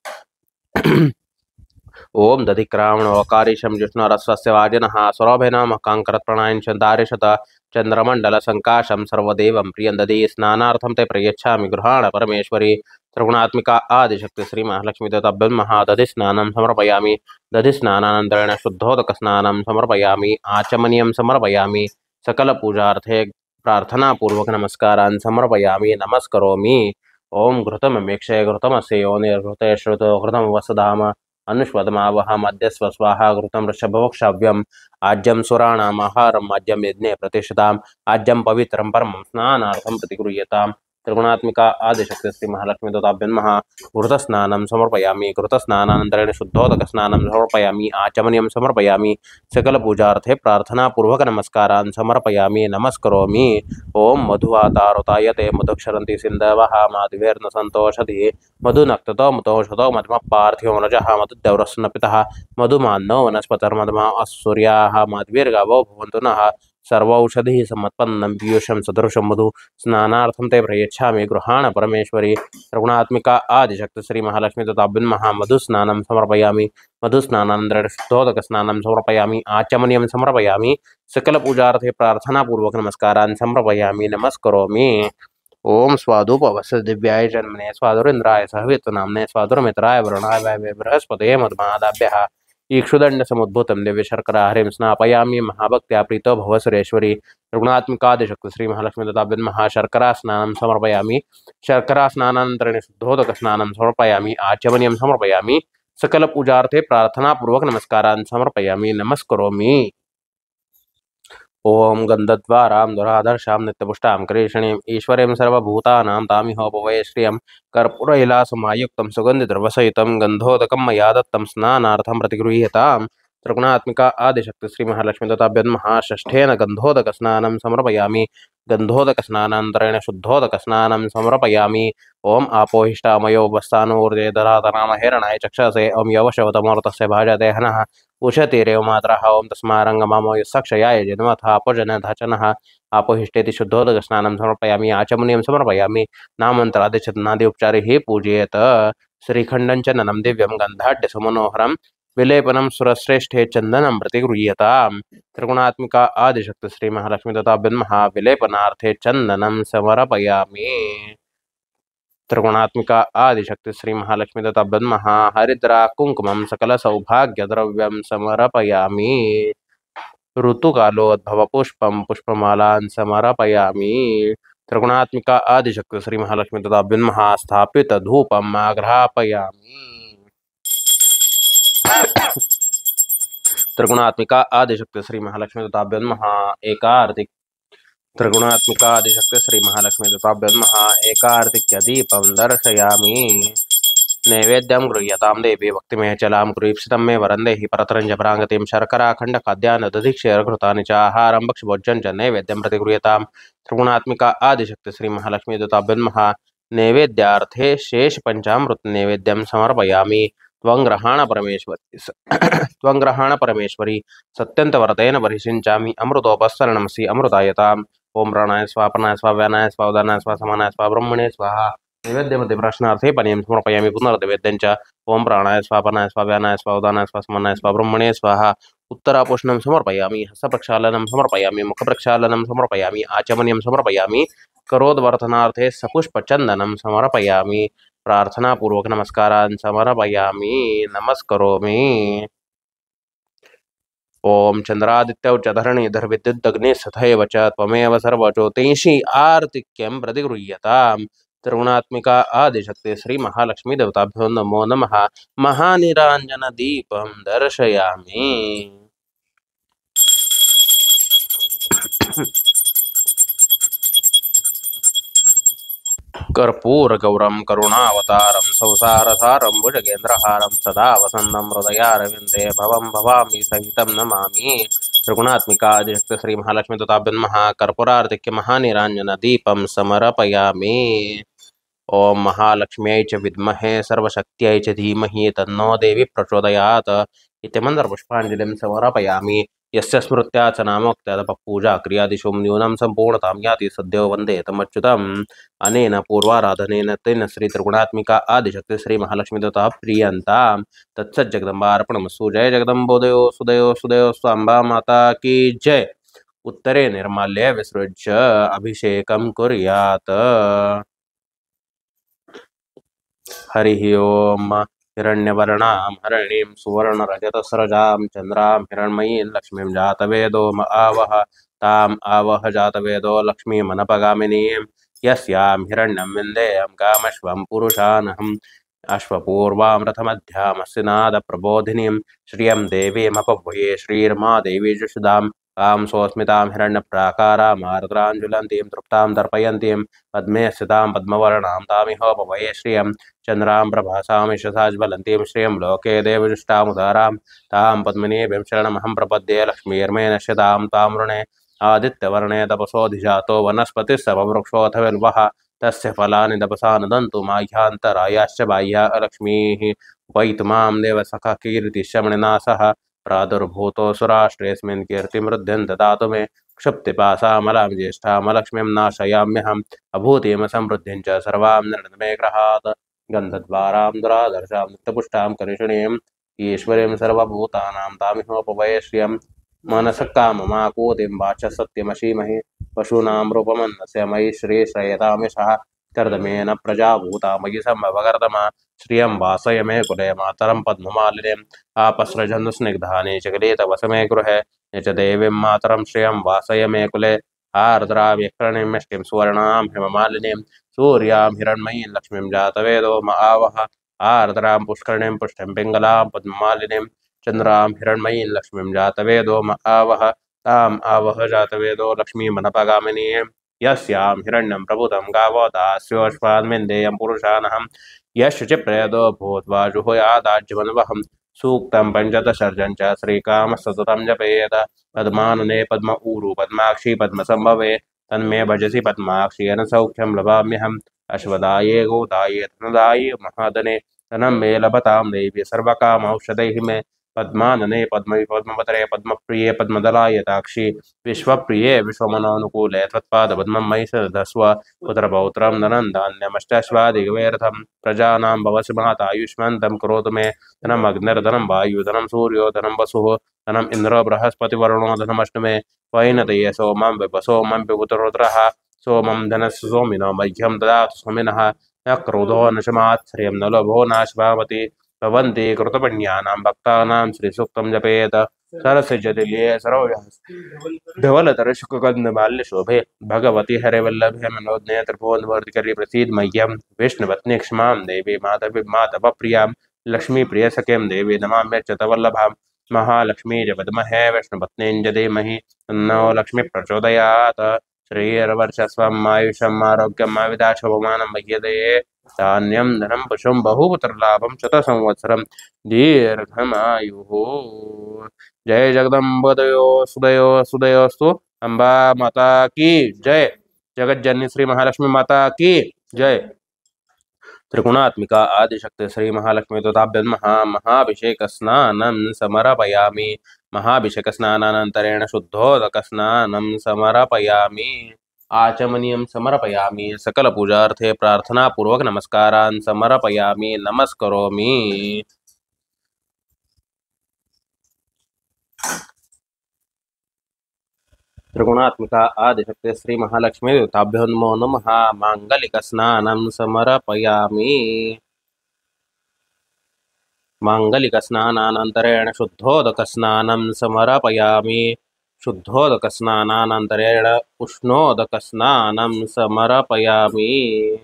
ओम दधिक्रामणोकारीशं जिष्णुरस्वस्य वाजिनः सौरभेनाम काङ्करत्प्रणायञ्च दारिशत चन्द्रमण्डलसङ्काशं सर्वदेवं प्रियं दधि स्नानार्थं ते प्रयच्छामि गृहाण परमेश्वरी। त्रिगुणात्मिका आदिशक्ति श्री महालक्ष्मी तथा ब्रह्मः दधिस्नानं समर्पयामि। दधिस्नानानन्तरेण शुद्धोदकस्नानं समर्पयामि आचमनीयं समर्पयामि। सकलपूजार्थे प्रार्थनापूर्वक नमस्कारान् समर्पयामि नमस्करोमि। ओम घृतममेक्षे घृतमस्य योनिर्घृते श्रुतो घृतं वसदाम अनुष्वदमावहमद्य स्वाहा घृतं वृषभवक्षाव्यम् आज्यं सुराणाम् आहारम् आज्यं यज्ञे प्रतिष्ठिताम् आज्यं पवित्रं परमं स्नानार्थं प्रतिगृह्यताम्। त्रिगुणात्मिका आदिशक्ति श्री महालक्ष्मी दत्ताभ्यां नमः। घृतस्नानं समर्पयामि। घृतस्नानानन्तरेण शुद्धोदकस्नानं समर्पयामि। आचमनीयं समर्पयामि। सकलपूजार्थे प्रार्थनापूर्वक नमस्कारान् समर्पयामि नमस्करोमि। ओम मधुवातारुतायते मधुक्षरन्ति सिन्धवः माधवेर्न सन्तोषधिः मधुनक्ततो मुतोषधो मधुमः पार्थिवो रजः मधुद्यौरस्नपितः मधुमान्नो वनस्पतिर्मधुमा अस्सूर्याः माध्वीर्गावो भवन्तु नः। सर्वौषधिः सम्मत्पन्नं पीयूषं सदृशं मधु स्नानार्थं ते प्रयच्छामि गृहाण परमेश्वरी। त्रिगुणात्मिका आदिशक्ति श्री महालक्ष्मी दत्ताभ्यां नमः। मधुस्नानं समर्पयामि। मधुस्नानानन्तरं शुद्धोदकस्नानं समर्पयामि। आचमनीयं समर्पयामि। सकलपूजार्थे प्रार्थनापूर्वक नमस्कारान् समर्पयामि नमस्करोमि। ओम स्वादुपवस्य दिव्याय जन्मने स्वादुरेन्द्राय सहवित्तनाम्ने स्वादुरमित्राय वरुणाय वै बृहस्पतये मधुमादाभ्यः ईक्षुदंड समुद्भूतं दिव्य शर्करा हरिं स्नापयामि महाभक्त्या प्रीतो भव सुरेश्वरी। त्रिगुणात्मिकादिशक्ति श्री महालक्ष्मी दत्ताभ्यां नमः। शर्करा स्नानं समर्पयामि। शर्करा स्नानानन्तरेण शुद्धोदक स्नानं समर्पयामि। आचमनीयं समर्पयामि। सकल पूजार्थे प्रार्थनापूर्वक नमस्कारान् समर्पयामि नमस्करोमि। ओम गन्धद्वारां दुराधर्षां नित्यपुष्टां कृष्णीं ईश्वरीं सर्वभूतानां तामिहोपवये श्रियं कर्पूरैलासमायुक्तं सुगन्धिद्रवसहितं गन्धोदकं मया दत्तं स्नानार्थं प्रतिगृह्यताम्। त्रिगुणात्मिका आदिशक्ति श्री महालक्ष्मी दत्ताभ्यां नमः। षष्ठेन गन्धोदकस्नानं समर्पयामि। गन्धोदकस्नानानन्तरेण शुद्धोदकस्नानं समर्पयामि। ओम आपोहिष्टामयो वस्तानूर्जे दरातनाम हिरणाय चक्षसे ओम यवशवतमोर्तस्य भाजते हनः उशतीरेव मातरः ओम तस्मारङ्गमामो यस्सक्षयाय जन्मथापोजनधचनः आपोहिष्टेति शुद्धोदकस्नानं समर्पयामि। आचमनीयं समर्पयामि। नामन्त्रादिच्छन्नादि उपचारैः पूजयेत। श्रीखण्डं चन्दनं दिव्यं गन्धाढ्यसमनोहरं विलेपनं सुरश्रेष्ठे चन्दनं प्रतिगृह्यताम्। त्रिगुणात्मिका आदिशक्ति श्री महालक्ष्मी दत्ताभ्यां नमः। विलेपनार्थे चन्दनं समर्पयामि। त्रिगुणात्मिका आदिशक्ति श्री महालक्ष्मी दत्ताभ्यां नमः। हरिद्रा कुंकुमं सकल सौभाग्य द्रव्यं समर्पयामि। ऋतुकालोद्भव पुष्पं पुष्पमालान् समर्पयामि। त्रिगुणात्मिका आदिशक्ति श्री महालक्ष्मी दत्ताभ्यां नमः। स्थापित धूपम् आघ्रापयामि। त्रिगुणात्मिका आदिशक्ति श्री महालक्ष्मी दत्ताभ्यां नमः। एकार्तिक त्रिगुणात्मिका आदिशक्ति श्री महालक्ष्मी दत्ताभ्यां नमः। एकार्तिक्य दीपं दर्शयामि। नैवेद्यं गृह्यतां देवी भक्तिमेह चलां कुरीप्सितं मे वरं देहि परतरं जपराङ्गतिं शर्कराखण्डखाद्यान्न दधिक्षीरघृतानि च आहारं भक्ष्यभोज्यं च नैवेद्यं प्रतिगृह्यतां। त्रिगुणात्मिका आदिशक्ति श्री महालक्ष्मी दत्ताभ्यां नमः। नैवेद्यार्थे शेषपञ्चामृत नैवेद्यं समर्पयामि। त्वं ग्रहाण परमेश्वरी त्वं ग्रहाण परमेश्वरी सत्यन्तवरतेन परिषिञ्चामि अमृतोपस्तरणमसि अमृतायताम्। ओम प्राणाय स्वाहा प्राणाय स्वाहा व्यानाय स्वाहा उदानाय स्वाहा समानाय स्वाहा ब्रह्मणे स्वाहा। नैवेद्यमध्ये प्रश्नार्थे पानीयं समर्पयामि पुनर्नैवेद्यं च। ओम प्राणाय स्वाहा प्राणाय स्वाहा व्यानाय स्वाहा उदानाय स्वाहा समानाय स्वाहा ब्रह्मणे स्वाहा। उत्तरापोषणं समर्पयामि। हस्तप्रक्षालनं समर्पयामि। मुखप्रक्षालनं समर्पयामि। आचमनीयं समर्पयामि। करोद्वर्धनार्थे सपुष्पचन्दनं समर्पयामि। प्रार्थनापूर्वक नमस्कारान् समर्पयामि नमस्करोमि। ओम चंद्रादित्यौ च धरणीधर विद्युदग्निस्तथैव च त्वमेव सर्वज्योतिषी आर्तिक्यं प्रतिगृह्यताम्। त्रिगुणात्मिका आदिशक्ति श्री महालक्ष्मी देवताभ्यो नमो नमः। महानिरांजन दीपं दर्शयामि। कर्पूरगौरं करुणावतारं संसारसारं भुजगेन्द्रहारं सदा वसन्तं हृदयारविन्दे भवं भवामि सहितं नमामि। त्रिगुणात्मिका आदिशक्ति श्री महालक्ष्मी दत्ताभ्यां नमः। कर्पूरार्तिक्य महानिरांजन दीपं समर्पयामि। ओम महालक्ष्म्यै च विद्महे सर्वशक्त्यै च धीमहि तन्नो देवी प्रचोदयात्। इति मन्त्रपुष्पाञ्जलिं समर्पयामि। यस्य स्मृत्या च नामोक्त्या क्रियादिषु न्यूनं सम्पूर्णतां याति सद्यो वन्दे तमच्युतम्। अनेन पूर्वाराधनेन तेन श्री त्रिगुणात्मिका आदिशक्ति श्री महालक्ष्मी दत्ता प्रीयन्ताम्। तत्सज्जगदम्बार्पणमस्तु। जय जगदम्बोदयो सुदयो सुदयो स्वाम्बा माता की जय। उत्तरे निर्माल्य विसृज्य अभिषेकं कुर्यात्। हरिः ओम। हिरण्यवर्णां हरिणीं सुवर्णरजतस्रजां चन्द्रां हिरण्मयीं लक्ष्मीं जातवेदो आवह ताम् आवह जातवेदो लक्ष्मीमनपगामिनीं यस्यां हिरण्यं विन्देयं कामश्वं पुरुषानहम्। अश्वपूर्वामृतमध्यामस्तिनादप्रबोधिनीं श्रियं देवीमपभुये श्रीर्मा देवी जुषुदां कां सोऽस्मितां हिरण्यप्राकारामार्द्राञ्जुलन्तीं तृप्तां तर्पयन्तीं पद्मे स्थितां पद्मवर्णां तामिहोपभये श्रियं चन्द्रां प्रभासां यशसाज्वलन्तीं श्रियं लोके देवजुष्टामुदारां तां पद्मिनीभिं शरणमहं प्रपद्ये लक्ष्मीर्मे नश्यतां तां वृणे आदित्यवर्णे तपसोऽधिजातो वनस्पतिस्सववृक्षोऽथ बिल्वः तस्य फलानि तपसा नदन्तु माह्यान्तरायाश्च बाह्या अलक्ष्मीः वैतुमां देवसखः कीर्तिशमनिना सह प्रादुर्भूतोऽसुराष्ट्रेऽस्मिन् कीर्तिमृद्धिं ददातु मे क्षुप्तिपासामलां ज्येष्ठामलक्ष्मीं नाशयाम्यहम् अभूतिं समृद्धिं च सर्वां निर्णमे गृहात् गन्धद्वारां दुरादर्शां नित्यपुष्टां करिषणीम् ईश्वरीं सर्वभूतानां तामिहोपवये श्रियं मनसः काममाकूतिं वाच सत्यमशीमहि पशूनां रूपमन्नस्य मयि श्रीश्रयतामिषः कर्दमेन प्रजाभूता मयि सम्भवकर्दमा श्रियं वासय मे कुले मातरं पद्ममालिनीम् आपस्रजन्तु स्निग्धानि चकलितवसमे गृहे निच देवीं मातरं श्रियं वासय मे कुले आर्द्राव्यक्रणीं यष्टिं सुवर्णां हिममालिनीं सूर्यां हिरण्मयीं लक्ष्मीं जातवेदो म आवह आर्द्रां पुष्करणीं पुष्टिं पिङ्गलां पद्ममालिनीं चन्द्रां हिरण्मयीं लक्ष्मीं जातवेदो म आवह ताम् आवह जातवेदो लक्ष्मीमनपगामिनीं यस्यां हिरण्यं प्रभुतं गावो दास्योऽश्वान्विन्देयं पुरुषानहं यश्चिप्रयदो भूत्वा जुहुयादाज्यमन्वहं सूक्तं पञ्चदशर्जं च श्रीकामः जपेत पद्मानने पद्म ऊरु पद्माक्षी पद्मसम्भवे तन्मे भजसि पद्माक्षी सौख्यं लभाम्यहम् अश्वदाये गोदाये धनदाये महादने धनं मे लभतां देवी सर्वकामौषधैः मे पद्मानने पद्मपत्रे पद्मप्रिये पद्मदलायताक्षी विश्वप्रिये विश्वमनोनुकूले त्वत्पादपद्मं मयि सदस्व पुत्रपौत्रं धनं धान्यमष्टाश्वादिगवेरथं प्रजानां भवसि मातायुष्मन्तं करोतु मे धनम् अग्निर्धनं वायु धनं सूर्यो धनं वसुः धनम् इन्द्रो बृहस्पतिवरुणो धनमष्टमे वैनतये सोमं सोमं पिबुतरुद्रः सोमं धनस्य सोमिनो मह्यं ददातु सोमिनः न क्रोधो न शमात्श्रियं न लोभो नाशभावति भवन्ति कृतपुण्यानां भक्तानां श्रीसूक्तं जपेत सरसिजतिलये धवलतरशुकगन्धमाल्यशोभे भगवति हरिवल्लभे मनोज्ञे त्रिभुवनवर्तिकरि प्रसीद मह्यं विष्णुपत्नी क्षमां देवी माधवी माधवप्रियां लक्ष्मीप्रियसखीं देवी नमाम्यच्युतवल्लभां महालक्ष्मी च विद्महे विष्णुपत्नीं च धीमहि तन्नो लक्ष्मी प्रचोदयात् श्रीर्वर्चस्वम् आयुषम् आरोग्यम् आविदाशोभमानं मह्यदये धान्यं धनं पशुं बहुपुत्रलाभं शतसंवत्सरं दीर्घमायुः। जय जगदम्बदयो सुदयो सुदयोस्तु अम्बा माता की जय। जगत जननी श्री महालक्ष्मी माता की जय। त्रिगुणात्मिका आदिशक्ति श्री महालक्ष्मी तुताभ्यं महाभिषेक स्नानं समर्पयामि। महाभिषेक स्नानानन्तरेण शुद्धोदक स्नानं समर्पयामि। आचमनीयं समर्पयामि। सकल पूजार्थे प्रार्थना पूर्वक नमस्कारान् समर्पयामि नमस्करोमि। त्रिगुणात्मिका आदिशक्ति श्री महालक्ष्मी देवताभ्यो नमो नमः। मांगलिक स्नानं समर्पयामि। मांगलिक स्नानानन्तरेण शुद्धोदक स्नानं समर्पयामि। शुद्धोदक स्नानानन्तरेण उष्णोदक स्नानं समर्पयामि।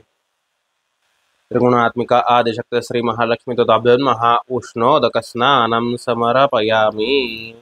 त्रिगुणात्मिका आदिशक्ति श्री महालक्ष्मी देवताभ्यो नमः। उष्णोदक स्नानं समर्पयामि।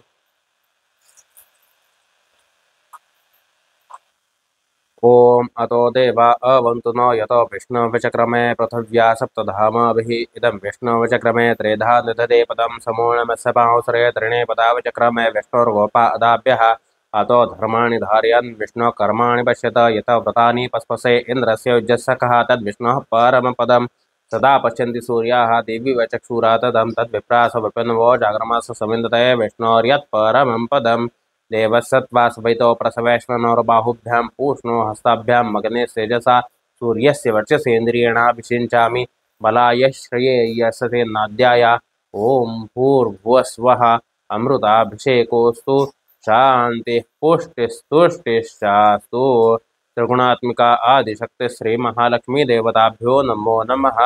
ओम अतो देवा अवन्तु नो यतो विष्णुविचक्रमे पृथिव्या सप्तधामाभिः इदं विष्णुविचक्रमे त्रेधा निदधे पदं समूढमस्य पांसरे त्रिणे पदाविचक्रमे विष्णुर्गोपा अदाभ्यः अतो धर्माणि धारयन् विष्णुकर्माणि पश्यत यत व्रतानि पस्पसे इन्द्रस्य युजस्सखः तद्विष्णुः परमपदं सदा पश्यन्ति सूर्याः देवी वचक्षुरा तदं तद्विप्रास विपिन्वो जाग्रमस्य समिन्दते विष्णोर्यत्परमं पदम् देवसत्त्वासवैतो प्रसवेश्वनोर्बाहुभ्यां पूष्णो हस्ताभ्यां मग्ने तेजसा सूर्यस्य वर्चसेन्द्रियेणाभिषिञ्चामि बलाय श्रिये यशसे नाद्याय ॐ भूर्भुवस्वः अमृताभिषेकोऽस्तु शान्तिः पुष्टिस्तुष्टिश्चास्तु। त्रिगुणात्मिका आदिशक्ति श्री महालक्ष्मी देवताभ्यो नमो नमः।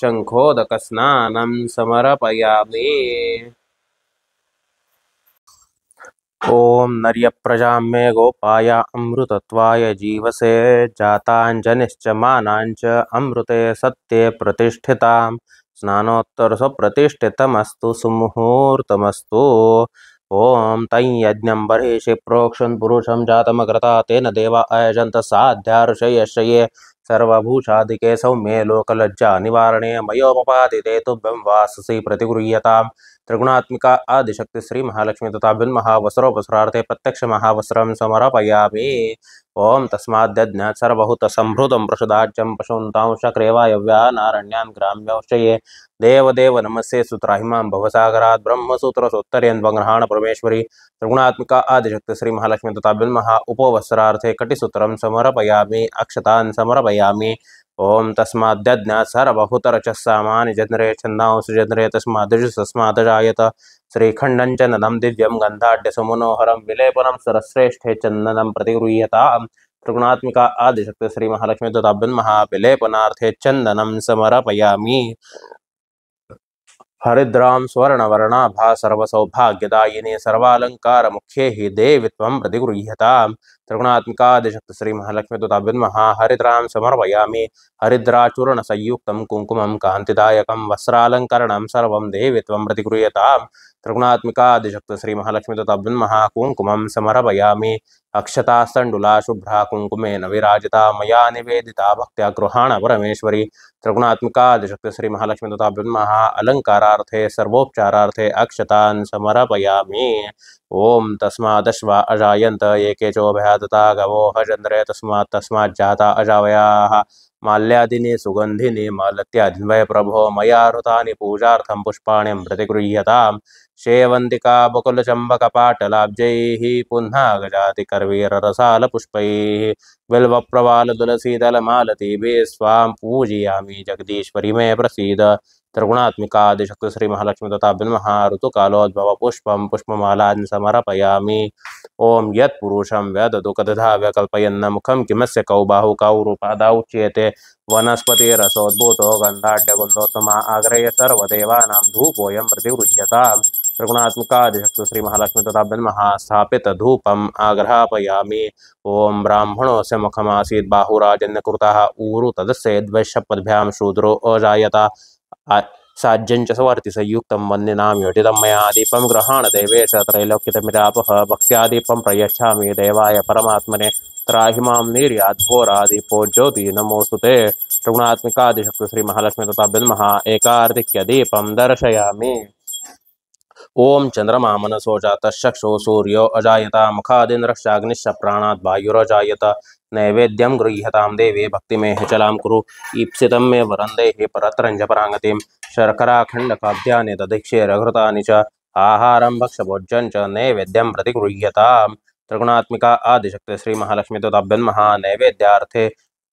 शंखोदक स्नानं समर्पयामि। ओम नर्यप्रजां मे गोपाय अमृतत्वाय जीवसे जाताञ्जनिश्च मानाञ्च अमृते सत्ये प्रतिष्ठितां स्नानोत्तरसप्रतिष्ठितमस्तु सुमुहूर्तमस्तु। ओम तै यज्ञं बर्हिषि प्रोक्षन् पुरुषं जातमग्रता तेन देवा अयजन्त साध्या ऋषयश्रये सर्वभूषादिके सौम्ये लोकलज्जा निवारणे मयोपपादिते तुभ्यं वाससि प्रतिगृह्यताम्। त्रिगुणात्मिका आदिशक्ति श्री महालक्ष्मी तथा बिन महावस्त्रोपसरार्थे प्रत्यक्ष महावस्त्रं समर्पयामि। ओम तस्माद्यज्ञात् सर्वभूत संभृतं प्रसदाज्यं पशुन्तांशक्रेवायव्या नारण्यान् ग्राम्यौषये देवदेव नमस्ते सुत्राहिमां भवसागरात् ब्रह्मसूत्रसोत्तरेन्द्वग्रहाण परमेश्वरी त्रिगुणात्मिका आदिशक्ति श्री महालक्ष्मी तथा बिन महा उपवस्त्रार्थे कटिसूत्रं समर्पयामि अक्षतान् समर्पयामि। ओम तस्माद्यज्ञात् सर्वभूतरचस्सामानि जन्रे छन्दांस जन्रे तस्मादजायत श्रीखण्डं चन्दनं दिव्यं गन्धाढ्यसुमनोहरं विलेपनं सरश्रेष्ठे चन्दनं प्रतिगृह्यताम्। त्रिगुणात्मिका आदिशक्ति श्री महालक्ष्मी तथा विलेपनार्थे चन्दनं समर्पयामि। हरिद्रां स्वर्णवर्णाभा सर्वसौभाग्यदायिनी सर्वालंकारमुख्ये हि देवी त्वं प्रतिगृह्यताम्। त्रिगुणात्मिकादिशक्ति श्री महालक्ष्मी तथा हरिद्रां समर्पयामि। हरिद्राचूर्ण संयुक्तं कुंकुमं कांतिदायकं वस्त्रालंकरणं सर्वं देवी त्वं प्रतिगृह्यताम्। त्रिगुणात्मिकादिशक्ति श्री महालक्ष्मी तथा कुंकुमं समर्पयामि। अक्षता शुभ्रा कुंकुमेन विराजिता मया निवेदिता भक्त्या गृहाण परमेश्वरी त्रिगुणात्मिकादिशक्ति श्री महालक्ष्मी तथा अलंकारार्थे सर्वोपचारार्थे अक्षतान् समर्पयामि। ओम तस्मादश्वा अजायन्त एके चोभयादता गवो हजन्द्रे तस्मात् अजावयाः माल्यादिनी सुगंधिनी मालत्याधिन्वय प्रभो मया हृतानि पूजार्थं पुष्पाणि प्रतिगृह्यताम्। शेवन्तिका बकुलचम्बकपाटलाब्जैः पुनः गजाति करवीररसालपुष्पैः बिल्वप्रवालतुलसीदलमालतीभिः स्वां पूजयामि जगदीश्वरी मे प्रसीद। त्रिगुणात्मिकादिशक्ति श्री महालक्ष्मी तथा ऋतुकालोद्भव पुष्पं पुष्पमालान् समर्पयामि। ओम यत्पुरुषं व्यदतु कदधा व्यकल्पयन्न मुखं किमस्य कौ बाहु कौ रूपादौ उच्यते वनस्पतिरसोद्भूतो गन्धाढ्यगुन्धोत्तमा आग्रह्य सर्वदेवानां धूपोऽयं प्रतिगृह्यताम्। त्रिगुणात्मिकादिशक्ति श्री महालक्ष्मी तथा स्थापित धूपम् आग्रहापयामि। ओम ब्राह्मणोऽस्य मुखमासीत् बाहुराजन्यकृतः ऊरु तदस्येद्वैश्यपद्भ्यां शूद्रो अजायत साज्यञ्च सवर्तिसंयुक्तं वह्निनां योजितं मया दीपं गृहाण देवेश त्रैलोक्यतमिरापः भक्त्यादीपं प्रयच्छामि देवाय परमात्मने त्राहि मां निर्याद्घोरादीपो ज्योति नमोऽस्तु ते। त्रिगुणात्मिकादिशक्ति श्री महालक्ष्मी तथा एकार्तिक्यदीपं दर्शयामि। ओम चंद्रमा मनसो जातश्चक्षुः सूर्यो अजायत मुखादिन्द्रश्चाग्निश्च प्राणात् वायुरजायत नैवेद्यं गृह्यतां देवी भक्तिमेह चलां कुरु ईप्सितं मे वरं देहि परत्रञ्च पराङ्गतिं शर्कराखण्डकाब्ध्यानि दधिक्षे रघृतानि च आहारं भक्षभोज्यं च नैवेद्यं प्रतिगृह्यताम्। त्रिगुणात्मिका आदिशक्ति श्री महालक्ष्मी तथा नैवेद्यार्थे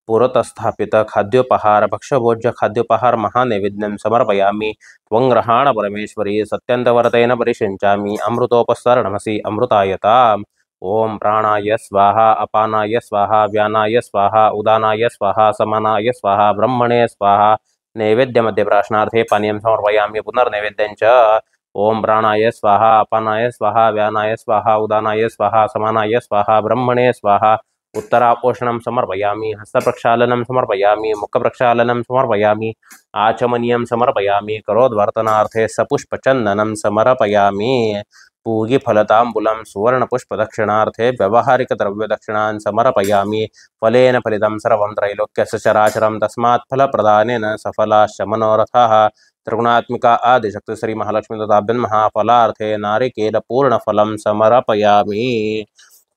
पुरतस्थापित खाद्योपहार भक्षभोज्य खाद्योपहार महानैवेद्यं समर्पयामि। त्वं ग्रहाण परमेश्वरी सत्यन्तवरतेन परिषिञ्चामि अमृतोपसरणमसि अमृतायताम्। ओम प्राणाय स्वाहा अपानाय स्वाहा व्यानाय स्वाहा उदानाय स्वाहा समानाय स्वाहा ब्रह्मणे स्वाहा। नैवेद्य मध्य प्राशनार्थे पानीयं समर्पयामि पुनर्नैवेद्यं च। ओम प्राणाय स्वाहा अपानाय स्वाहा व्यानाय स्वाहा उदानाय स्वाहा समानाय स्वाहा ब्रह्मणे स्वाहा। उत्तरापोषणं समर्पयामि हस्तप्रक्षालनं समर्पयामि मुखप्रक्षालनं समर्पयामि आचमनीयं समर्पयामि करोद्वर्तनार्थे सपुष्पचन्दनं समर्पयामि। पूगीफलताम्बूलं सुवर्णपुष्पदक्षिणार्थे व्यावहारिकद्रव्यदक्षिणान् समर्पयामि। फलेन फलितं सर्वं त्रैलोक्यस्य चराचरं तस्मात् फलप्रदानेन सफलाश्च मनोरथाः। त्रिगुणात्मिका आदिशक्ति श्री महालक्ष्मी तथा फलार्थे नारिकेलपूर्णफलं समर्पयामि।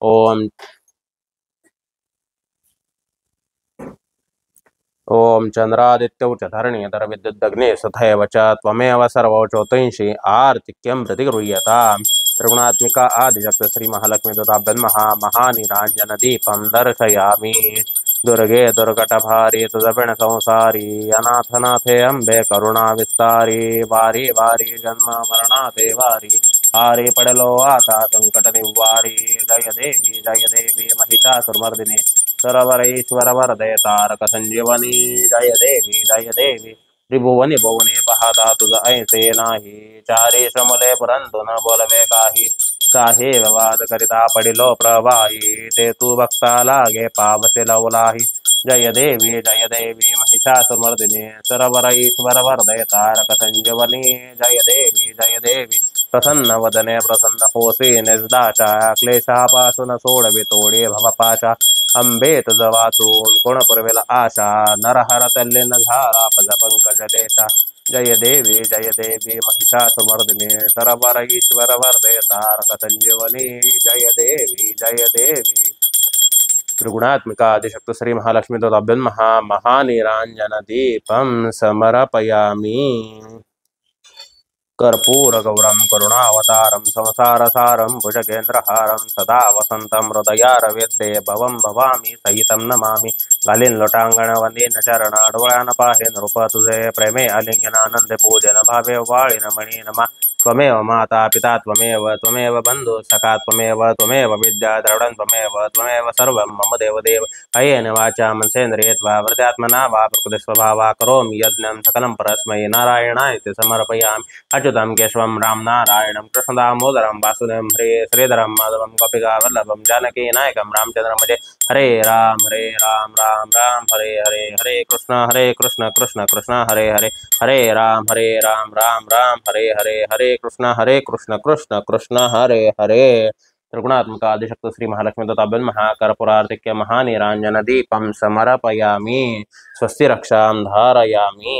ओम ओम चंद्रादित्यौ च धरणीधर विद्युदग्ने तथैव च त्वमेव सर्वोचोतैंषि आर्तिक्यं प्रतिगृह्यताम्। त्रिगुणात्मिका आदिशक्ति श्री महालक्ष्मी तथा महानिराञ्जन दीपं दर्शयामि। दुर्गे दुर्गटभारी तुदपिण संसारी अनाथनाथे अम्बे करुणा विस्तारी वारी वारी जन्म मरणाते वारी हारी पडलो आता संकट निवारी। जय देवी महिषासुरमर्दिनी सरवरेश्वर वरदे तारक संजीवनी। जय देवी त्रिभुवनी भुवनी पहाता तुझ ऐसे नाही चारी श्रमले परंतु न बोलवे काही साहेब वाद करिता पडिलो प्रवाही ते तू भक्ता लागे पावसे लवलाही जय देवी महिषासुरमर्दिनी सरवर ईश्वर वरदय तारक संजीवनी जय देवी प्रसन्न वदने प्रसन्न होसी निर्दाशा क्लेशापासून सोडवी तोडे भवपाशा अंबे तुझ वाचून कोण पुरवेल आशा नरहर तल्लीन झाला पद पंकज देशा जय देवी महिषासुमर्दिनी सरवर ईश्वर वरदे तारक संजीवनी जय देवी त्रिगुणात्मिका आदिशक्त श्री महालक्ष्मी तदभ्यन्महा महानिरांजन दीपं समर्पयामि कर्पूरगौरं करुणावतारं संसारसारं भुजगेन्द्रहारं सदा वसन्तं हृदयारविद्ये भवं भवामी सहितं नमामि घालीन लोटांगण वंदीन चरण डोळ्यान पाहे नृप तुझे प्रेमे आलिंगनानंद पूजन भावे वाळीन मणी नमा त्वमेव माता पिता त्वमेव बंधु सखा त्वमेव विद्या द्रविडं त्वमेव सर्वं मम देवदेव अयेन वाचा मनसेन्द्रियेत्वा वृत्यात्मना वा प्रकृतिस्वभावा करोमि यज्ञं सकलं परस्मै नारायणाय समर्पयामि अच्युतं केशवं राम नारायणं कृष्णदामोदरं वासुदेवं हरे श्रीधरं माधवं गोपिकावल्लभं जानकीनायकं रामचन्द्रं हरे राम राम राम हरे हरे हरे कृष्ण कृष्ण कृष्ण हरे हरे राम राम हरे कृष्ण कृष्ण कृष्ण हरे हरे त्रिगुणात्मक आदिशक्त श्री महालक्ष्मी तथाभ्यन महाकर्पूरार्तिक्य महानिरांजन दीपं समर्पयामि स्वस्ति रक्षां धारयामि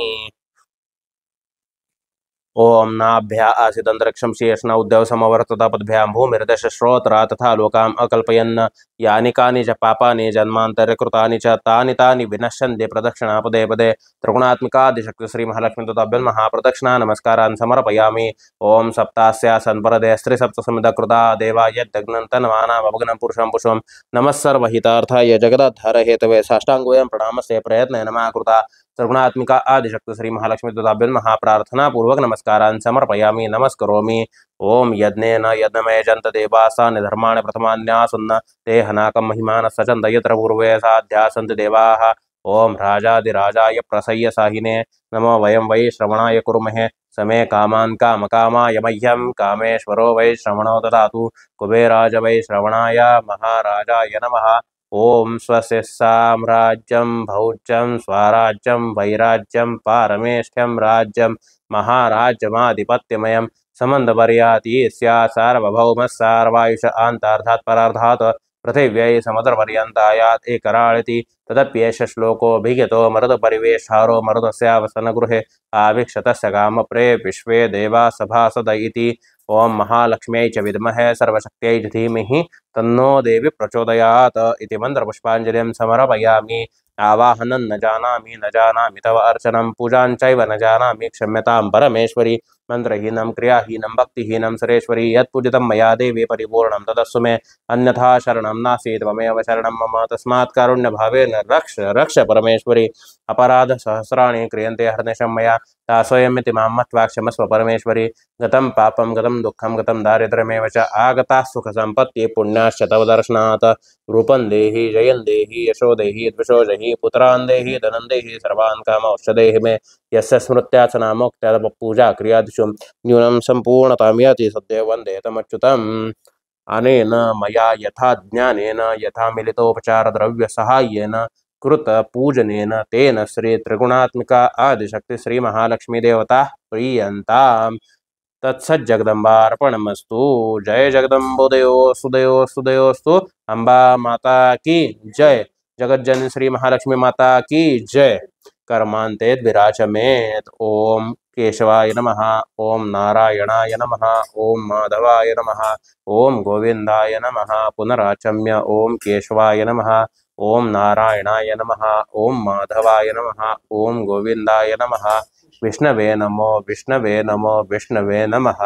ओम नाभ्या आसीदंतरिक्षं शेषण उद्यव समवर्तता पद्भ्यां भूमिर्दश श्रोत्रा तथा लोकाम् अकल्पयन् यानि कानि च पापानि जन्मान्तरे कृतानि च तानि विनश्यन्ति प्रदक्षिणा पदे पदे त्रिगुणात्मिकादिशक्ति श्री महालक्ष्मी तथाभ्यन् महाप्रदक्षिणा नमस्कारान् समर्पयामि ओम सप्तास्यासन् परदे स्त्रीसप्तसमिदकृता देवा यद्दग्नन्तनमानामभग्नं पुरुषं पुष्पं नमः सर्वहितार्थाय जगदाधार हेतवे साष्टांगोऽयं प्रणामस्य प्रयत्नेन मा कृता त्रिगुणात्मिका आदिशक्ति श्री महालक्ष्मी तथाभ्यन् महाप्रार्थना पूर्वक नमस्कारान् समर्पयामि नमस्करोमि ओम यज्ञेन यज्ञमय जंत देवासा निधर्माणि प्रथमान्यासन्न ते हनाकं महिमान सचन्द यत्र पूर्वे साध्यासन्ति देवाः ओम राजादिराजाय प्रसय्य साहिने नमो वयं वै श्रवणाय कुर्महे समे कामान् कामकामाय मह्यं कामेश्वरो वै श्रवणो ददातु कुबेराज वै श्रवणाय महाराजाय नमः ओम स्वस्य साम्राज्यं भौज्यं स्वराज्यं वैराज्यं पारमेष्ठ्यं राज्यं महाराज्यमाधिपत्यमयं समन्दपर्याति सार्वभौमः सार्वायुष आन्तार्थात् परार्थात् पृथिव्यै समुद्रपर्यन्तायात् एकराळिति तदप्येष श्लोकोऽभिहितो मरुदपरिवेशारो मरुदस्यावसनगृहे आवीक्षतस्य कामप्रे विश्वे देवा सभासद इति ओम महालक्ष्म्यै च विद्महे सर्वशक्त्यै च धीमहि तन्नो देवी प्रचोदयात् इति मन्त्रपुष्पाञ्जलिं समर्पयामि आवाहनं न जानामि तव अर्चनं पूजां चैव न जानामि क्षम्यतां परमेश्वरी मंत्रहीनं क्रियाहीनं भक्तिहीनं सुरेश्वरी यत्पूजितं मया देवी परिपूर्णं तदस्सु मे अन्यथा शरणं नास्ति त्वमेव शरणं मम तस्मात् कारुण्यभावेन रक्ष रक्ष परमेश्वरी अपराध सहस्राणि क्रियन्ते हरनिशं मया दासोऽयमिति मां मत्वा क्षमस्व परमेश्वरी गतं पापं गतं दुःखं गतं दारिद्र्यमेव च आगता सुखसम्पत्तिः पुण्याश्च तव दर्शनात् रूपं देहि जयं देहि यशो देहि द्विषो जहि पुत्रान् देहि धनं देहि सर्वान् कामौषधेहि मे यस्य स्मृत्याच नामोक्त्या पूजा क्रियादिषु न्यूनं सम्पूर्णतां याति सद्यो वन्दे तमच्युतम् अनेन मया यथा ज्ञानेन यथा मिलितोपचारद्रव्यसहाय्येन कृत पूजनेन तेन श्री त्रिगुणात्मिका आदिशक्ति श्री महालक्ष्मी देवता प्रीयन्ताम् तत्सज्जगदम्बार्पणमस्तु जय जगदम्बोदयो सुदयो सुदयोस्तु अम्बा माता की जय जगज्जन श्री महालक्ष्मी माता की जय कर्मांते विराजमेत ओम केशवाय नमः ओम नारायणाय नमः ओम माधवाय नमः ओम गोविंदाय नमः पुनराचम्य ओम केशवाय नमः ओम नारायणाय नमः ओम माधवाय नमः ओम गोविंदाय नमः विष्णवे नमो विष्णवे नमः